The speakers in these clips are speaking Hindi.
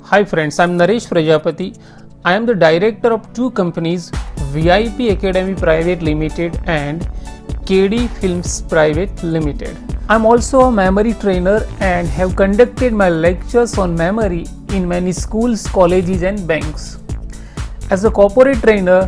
Hi friends, I'm Naresh Prajapati. I am the director of two companies, VIP Academy Private Limited and KD Films Private Limited. I'm also a memory trainer and have conducted my lectures on memory in many schools, colleges and banks. As a corporate trainer,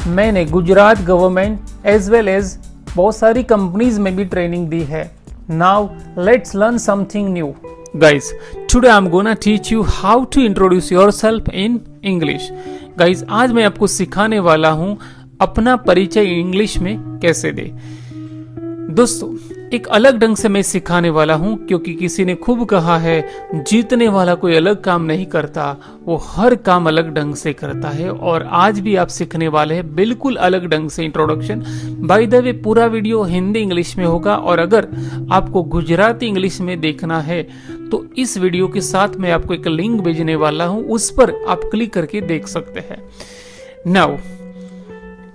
मैंने Gujarat government as well as बहुत सारी कंपनीज में भी ट्रेनिंग दी है. Now let's learn something new. Guys, today I am gonna teach you how to introduce yourself in English. Guys, आज मैं आपको सिखाने वाला हूं अपना परिचय इंग्लिश में कैसे दे. दोस्तों, एक अलग ढंग से मैं सिखाने वाला हूं क्योंकि किसी ने खूब कहा है जीतने वाला कोई अलग काम नहीं करता, वो हर काम अलग ढंग से करता है. और आज भी आप सीखने वाले हैं बिल्कुल अलग ढंग से इंट्रोडक्शन. बाय द वे, पूरा वीडियो हिंदी इंग्लिश में होगा और अगर आपको गुजराती इंग्लिश में देखना है तो इस वीडियो के साथ मैं आपको एक लिंक भेजने वाला हूं, उस पर आप क्लिक करके देख सकते हैं. नाउ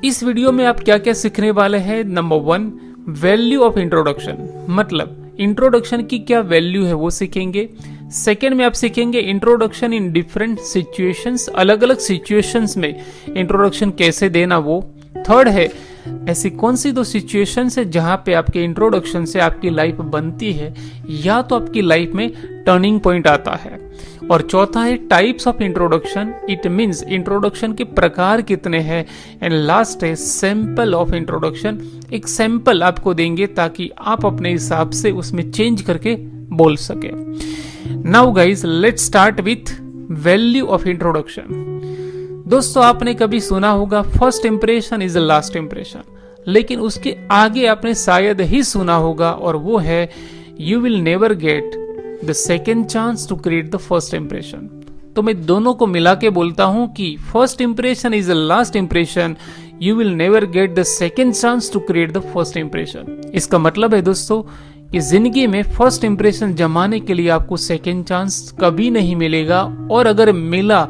इस वीडियो में आप क्या क्या सीखने वाले हैं. नंबर 1, वैल्यू ऑफ इंट्रोडक्शन, मतलब इंट्रोडक्शन की क्या वैल्यू है वो सीखेंगे. सेकेंड में आप सीखेंगे इंट्रोडक्शन इन डिफरेंट सिचुएशंस, अलग अलग सिचुएशंस में इंट्रोडक्शन कैसे देना वो. थर्ड है ऐसी कौन सी दो सिचुएशंस है जहां पे आपके इंट्रोडक्शन से आपकी लाइफ बनती है या तो आपकी लाइफ में टर्निंग पॉइंट आता है. और चौथा है types of introduction, it means introduction के प्रकार कितने हैं. एंड लास्ट है सैंपल ऑफ इंट्रोडक्शन, एक सैंपल आपको देंगे ताकि आप अपने हिसाब से उसमें चेंज करके बोल सके. Now guys, let's start with value of introduction. दोस्तों, आपने कभी सुना होगा first impression is the last impression, लेकिन उसके आगे आपने शायद ही सुना होगा और वो है you will never get the second chance to create the first impression. तो मैं दोनों को मिला के बोलता हूं कि first impression is the last impression, you will never get the second chance to create the first impression. इसका मतलब है दोस्तों कि जिंदगी में फर्स्ट इंप्रेशन जमाने के लिए आपको सेकेंड चांस कभी नहीं मिलेगा, और अगर मिला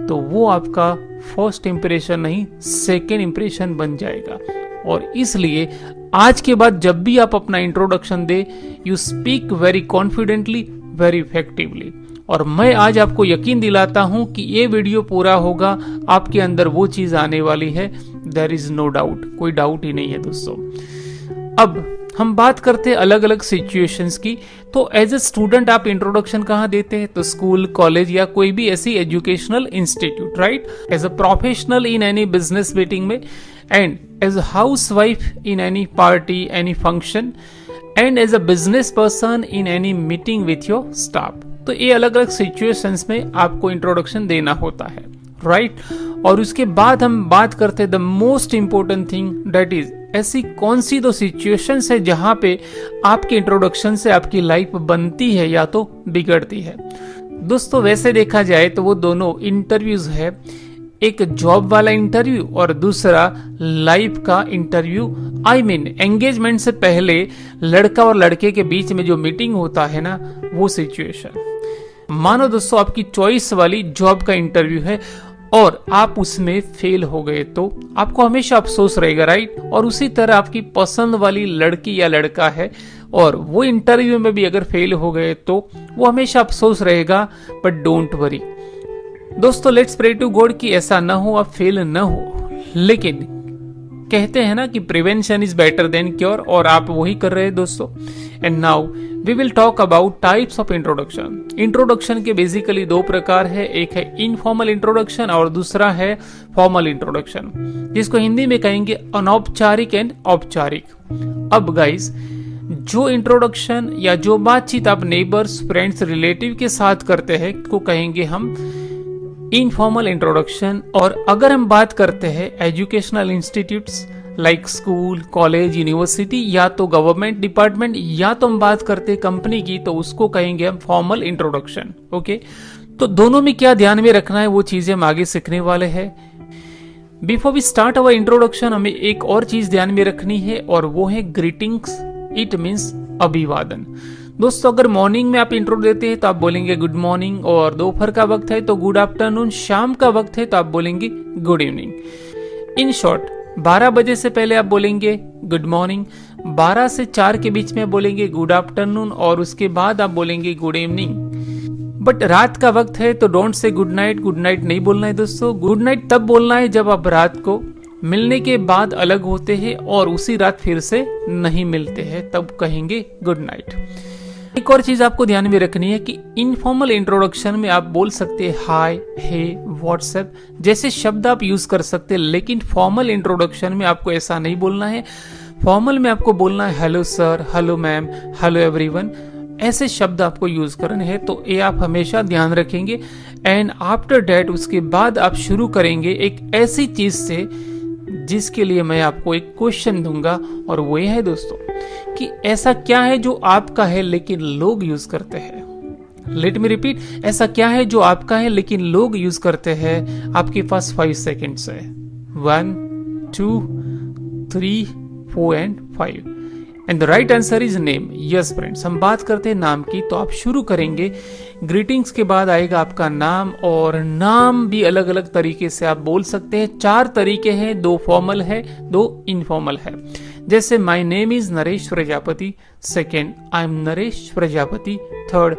तो वो आपका फर्स्ट इंप्रेशन नहीं सेकेंड इंप्रेशन बन जाएगा. और इसलिए आज के बाद जब भी आप अपना introduction they, you speak very confidently, very effectively. और मैं आज आपको यकीन दिलाता हूं कि ये वीडियो पूरा होगा, आपके अंदर वो चीज आने वाली है, देयर इज नो डाउट, कोई डाउट ही नहीं है दोस्तों. अब हम बात करते हैं अलग अलग सिचुएशंस की. तो एज ए स्टूडेंट आप इंट्रोडक्शन कहाँ देते हैं, तो स्कूल, कॉलेज या कोई भी ऐसी educational institute, right. As a professional in any business meeting में, and as a housewife in any party, any function, and as a business person in any meeting with your staff. तो ये अलग अलग सिचुएशंस में आपको इंट्रोडक्शन देना होता है, राइट. और उसके बाद हम बात करते हैं the most important thing, that is ऐसी कौन सी दो सिचुएशंस है जहां पे आपके इंट्रोडक्शन से आपकी लाइफ बनती है या तो बिगड़ती है. दोस्तों, वैसे देखा जाए तो वो दोनों इंटरव्यूज है, एक जॉब वाला इंटरव्यू और दूसरा लाइफ का इंटरव्यू. आई मीन एंगेजमेंट से पहले लड़का और लड़के के बीच में जो मीटिंग होता है ना, वो सिचुएशन. मानो दोस्तों आपकी चॉइस वाली जॉब का इंटरव्यू है और आप उसमें फेल हो गए तो आपको हमेशा अफसोस रहेगा, राइट. और उसी तरह आपकी पसंद वाली लड़की या लड़का है और वो इंटरव्यू में भी अगर फेल हो गए तो वो हमेशा अफसोस रहेगा. बट डोंट वरी दोस्तों, लेट्स प्रे टू गॉड कि ऐसा ना हो, आप फेल ना हो. लेकिन कहते हैं ना कि prevention is better than cure, और आप वही कर रहे हैं दोस्तों. And now we will talk about types of introduction. Introduction के बेसिकली दो प्रकार है, एक है इनफॉर्मल इंट्रोडक्शन और दूसरा है फॉर्मल इंट्रोडक्शन, जिसको हिंदी में कहेंगे अनौपचारिक एंड औपचारिक. अब गाइस, जो इंट्रोडक्शन या जो बातचीत आप नेबर्स, फ्रेंड्स, रिलेटिव के साथ करते हैं को कहेंगे हम इनफॉर्मल इंट्रोडक्शन. और अगर हम बात करते हैं educational institutes like school, college, university या तो गवर्नमेंट डिपार्टमेंट या तो हम बात करते हैं कंपनी की, तो उसको कहेंगे हम फॉर्मल इंट्रोडक्शन. ओके, तो दोनों में क्या ध्यान में रखना है वो चीजें हम आगे सीखने वाले हैं. Before we start our introduction, हमें एक और चीज ध्यान में रखनी है और वो है ग्रीटिंग्स, इट मीन्स अभिवादन. दोस्तों, अगर मॉर्निंग में आप इंट्रो देते हैं तो आप बोलेंगे गुड मॉर्निंग, और दोपहर का वक्त है तो गुड आफ्टरनून, शाम का वक्त है तो आप बोलेंगे गुड इवनिंग. इन शॉर्ट 12 बजे से पहले आप बोलेंगे गुड मॉर्निंग, 12 से 4 के बीच में बोलेंगे गुड आफ्टरनून और उसके बाद आप बोलेंगे गुड इवनिंग. बट रात का वक्त है तो डोंट से गुड नाइट नहीं बोलना है दोस्तों। गुड नाइट तब बोलना है जब आप रात को मिलने के बाद अलग होते हैं और उसी रात फिर से नहीं मिलते हैं, तब कहेंगे गुड नाइट। एक और चीज आपको ध्यान में रखनी है कि इनफॉर्मल इंट्रोडक्शन में आप बोल सकते हैं हाय, हे, व्हाट्सएप जैसे शब्द आप यूज कर सकते हैं, लेकिन फॉर्मल इंट्रोडक्शन में आपको ऐसा नहीं बोलना है। फॉर्मल में आपको बोलना है hello sir, hello ma'am, hello everyone, ऐसे शब्द आपको यूज करने हैं। तो ये आप हमेशा ध्यान रखेंगे। एंड आफ्टर डैट उसके बाद आप शुरू करेंगे एक ऐसी चीज से जिसके लिए मैं आपको एक क्वेश्चन दूंगा, और वो है दोस्तों कि ऐसा क्या है जो आपका है लेकिन लोग यूज करते हैं। लेट मी रिपीट, ऐसा क्या है जो आपका है लेकिन लोग यूज करते हैं। आपके पास 5 सेकेंड्स है। 1, 2, 3, 4 and 5 and the right answer is name. Yes friends, हम बात करते हैं नाम की, तो आप शुरू करेंगे। ग्रीटिंग्स के बाद आएगा आपका नाम, और नाम भी अलग अलग तरीके से आप बोल सकते हैं। 4 तरीके हैं, 2 फॉर्मल है, 2 इनफॉर्मल है। जैसे my name is Naresh Prajapati, second I am Naresh Prajapati, third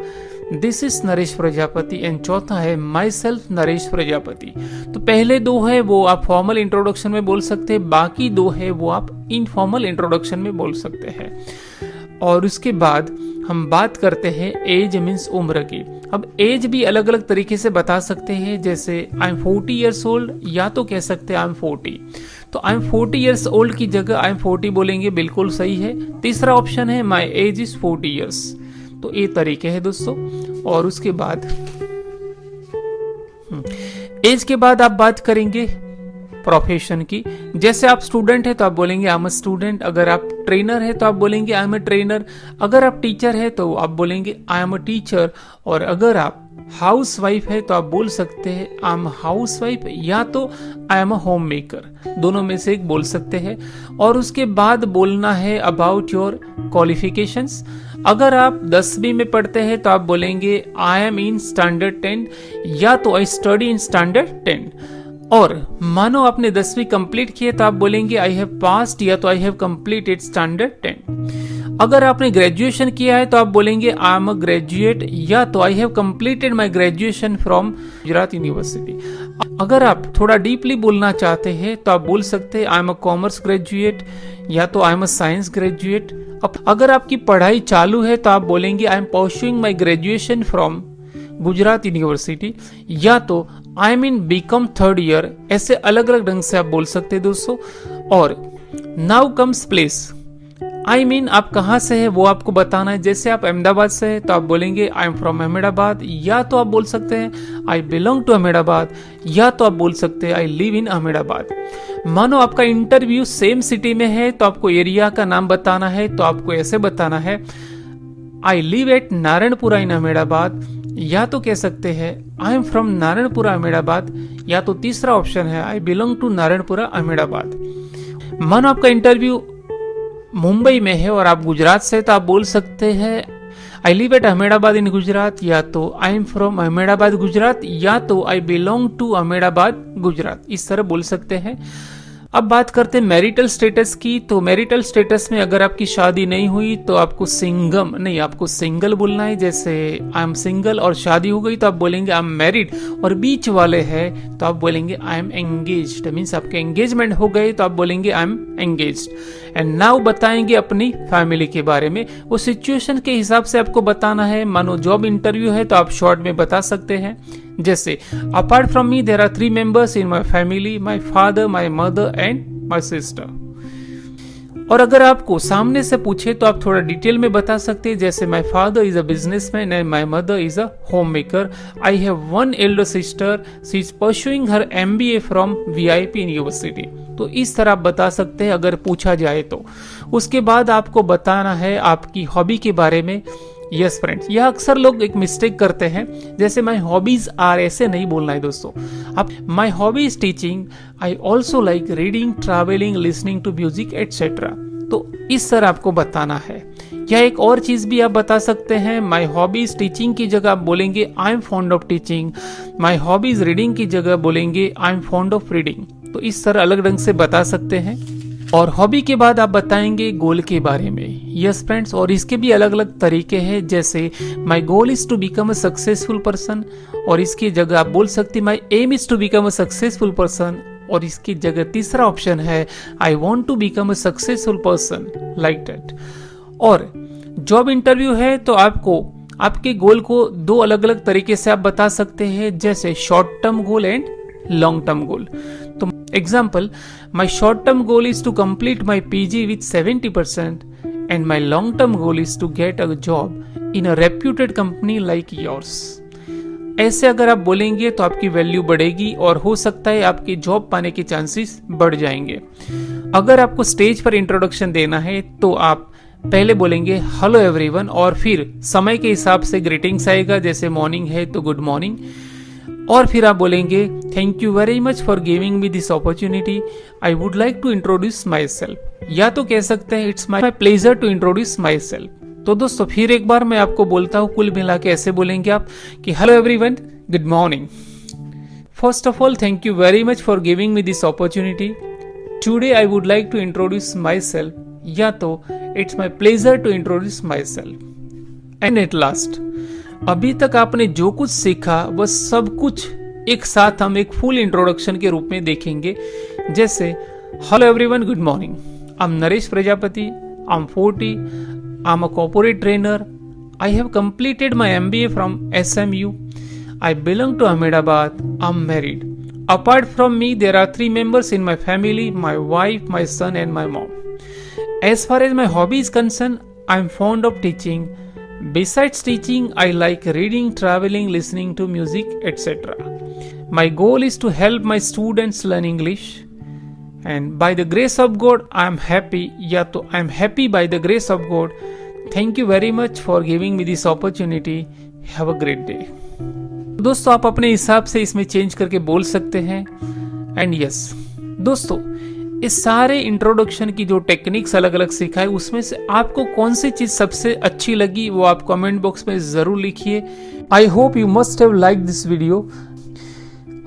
this is Naresh Prajapati, and चौथा है माई सेल्फ नरेश प्रजापति। तो पहले 2 है वो आप फॉर्मल इंट्रोडक्शन में बोल सकते हैं, बाकी 2 है वो आप इनफॉर्मल इंट्रोडक्शन में बोल सकते हैं। और उसके बाद हम बात करते हैं एज मीन्स उम्र की। अब एज भी अलग अलग तरीके से बता सकते हैं, जैसे आई एम 40 ईयर्स ओल्ड, या तो कह सकते हैं आई एम 40। तो आई एम 40 ईयर्स ओल्ड की जगह आई एम 40 बोलेंगे, बिल्कुल सही है। तीसरा ऑप्शन है माई एज इज 40 ईयर्स। तो ये तरीके हैं दोस्तों। और उसके बाद एज के बाद आप बात करेंगे प्रोफेशन की। जैसे आप स्टूडेंट है तो आप बोलेंगे आई एम अ स्टूडेंट, अगर आप ट्रेनर है तो आप बोलेंगे आई एम अ ट्रेनर, अगर आप टीचर है तो आप बोलेंगे आई एम अ टीचर, और अगर आप हाउस वाइफ है तो आप बोल सकते हैं आई एम हाउस वाइफ, या तो I am a home maker, दोनों में से एक बोल सकते हैं। और उसके बाद बोलना है अबाउट योर क्वालिफिकेशंस। अगर आप 10वीं में पढ़ते हैं तो आप बोलेंगे आई एम इन स्टैंडर्ड 10, या तो आई स्टडी इन स्टैंडर्ड 10। और मानो आपने 10वीं कंप्लीट किए तो आप बोलेंगे आई हैव पास्ड, या तो आई हैव कंप्लीटेड स्टैंडर्ड 10। अगर आपने ग्रेजुएशन किया है तो आप बोलेंगे आई एम अ ग्रेजुएट, या तो I have completed my graduation from Gujarat university. अगर आप थोड़ा डीपली बोलना चाहते हैं तो आप बोल सकते हैं I am a commerce graduate, या तो I am a science graduate. अगर आपकी पढ़ाई चालू है तो आप बोलेंगे I am pursuing my graduation from Gujarat university, या तो I am in BCom 3rd year. ऐसे अलग अलग ढंग से आप बोल सकते हैं दोस्तों। और now comes place, I mean आप कहाँ से है वो आपको बताना है। जैसे आप अहमदाबाद से है तो आप बोलेंगे आई एम फ्रॉम अहमदाबाद, या तो आप बोल सकते हैं आई बिलोंग टू अहमदाबाद, या तो आप बोल सकते हैं आई लिव इन अहमदाबाद। मानो आपका इंटरव्यू सेम सिटी में है तो आपको एरिया का नाम बताना है, तो आपको ऐसे बताना है I live at Narayanpura in Ahmedabad, या तो कह सकते हैं I am from Narayanpura Ahmedabad, या तो तीसरा ऑप्शन है I belong to Narayanpura Ahmedabad. मानो आपका इंटरव्यू मुंबई में है और आप गुजरात से, तो आप बोल सकते हैं I live at Ahmedabad in Gujarat, या तो I am from Ahmedabad Gujarat, या तो I belong to Ahmedabad Gujarat. इस तरह बोल सकते हैं। अब बात करते हैं मैरिटल स्टेटस की। तो मैरिटल स्टेटस में अगर आपकी शादी नहीं हुई तो आपको सिंगल बोलना है। जैसे आई एम सिंगल और शादी हो गई तो आप बोलेंगे आई एम मैरिड, और बीच वाले हैं तो आप बोलेंगे आई एम एंगेज्ड, मीन्स आपके एंगेजमेंट हो गए तो आप बोलेंगे I M engaged. And now बताएंगे अपनी फैमिली के बारे में। वो सिचुएशन के हिसाब से आपको बताना है। मानो जॉब इंटरव्यू है तो आप शॉर्ट में बता सकते हैं। जैसे apart from me there are 3 members in my family, my father, my mother and my sister. और अगर आपको सामने से पूछे तो आप थोड़ा डिटेल में बता सकते हैं। जैसे my father is a businessman and my mother is a home maker. I have 1 Elder sister, she is pursuing her MBA from VIP university. तो इस तरह आप बता सकते हैं अगर पूछा जाए तो। उसके बाद आपको बताना है आपकी हॉबी के बारे में। यस फ्रेंड्स, यह अक्सर लोग एक मिस्टेक करते हैं। जैसे माई हॉबीज आर, ऐसे नहीं बोलना है दोस्तों। अब my hobby is teaching, I also like reading, travelling, listening to music etcetera. तो इस तरह आपको बताना है। या एक और चीज भी आप बता सकते हैं, माई हॉबीज टीचिंग की जगह आप बोलेंगे I am fond of teaching. My hobbies reading की जगह बोलेंगे I am fond of reading. तो इस तरह अलग ढंग से बता सकते हैं। और हॉबी के बाद आप बताएंगे गोल के बारे में। यस फ्रेंड्स, और इसके भी अलग अलग तरीके हैं, जैसे my goal is to become a successful person, और इसकी जगह आप बोल सकते हैं my aim is to become a successful person, और इसकी जगह तीसरा ऑप्शन है I want to become a successful person, like that. और जॉब इंटरव्यू है तो आपको आपके गोल को दो अलग अलग तरीके से आप बता सकते हैं, जैसे short term goal and long term goal. तो example, my short term goal is to complete my PG with 70% and my long term goal is to get a job in a reputed company like yours. ऐसे अगर आप बोलेंगे तो आपकी वैल्यू बढ़ेगी और हो सकता है आपके जॉब पाने के चांसेस बढ़ जाएंगे। अगर आपको स्टेज पर इंट्रोडक्शन देना है तो आप पहले बोलेंगे हेलो एवरीवन, और फिर समय के हिसाब से ग्रीटिंग्स आएगा, जैसे मॉर्निंग है तो गुड मॉर्निंग, और फिर आप बोलेंगे thank you very much for giving me this opportunity, I would like to introduce my self, या तो कह सकते हैं it's my pleasure to introduce my self. तो दोस्तों फिर एक बार मैं आपको बोलता हूँ, कुल मिला के ऐसे बोलेंगे आप कि hello everyone, good morning, first of all thank you very much for giving me this opportunity, today I would like to introduce my self, या तो it's my pleasure to introduce my self. And at last, अभी तक आपने जो कुछ सीखा वह सब कुछ एक साथ हम एक फुल इंट्रोडक्शन के रूप में देखेंगे, जैसे hello everyone, good morning, I am Naresh Prajapati, I am 40, I am a corporate trainer, I have completed my MBA from SMU, I belong to Ahmedabad, I am married. Apart from me, there are 3 members in my family, my wife, my son and my mom. As far as my hobby is concerned, I am fond of teaching. Besides teaching, I like reading, traveling, listening to music, etc. My goal is to help my students learn English. And by the grace of God, I am happy. Yeah, so I am happy by the grace of God. Thank you very much for giving me this opportunity. Have a great day. दोस्तों आप अपने हिसाब से इसमें चेंज करके बोल सकते हैं। एंड यस दोस्तों, इस सारे इंट्रोडक्शन की जो टेक्निक्स अलग अलग सिखाए, उसमें से आपको कौन सी चीज सबसे अच्छी लगी वो आप कमेंट बॉक्स में जरूर लिखिए। I hope you must have like this video.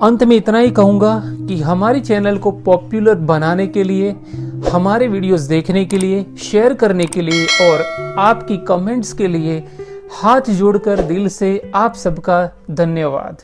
अंत में इतना ही कहूंगा कि हमारे चैनल को पॉपुलर बनाने के लिए, हमारे वीडियोस देखने के लिए, शेयर करने के लिए और आपकी कमेंट्स के लिए हाथ जोड़कर दिल से आप सबका धन्यवाद।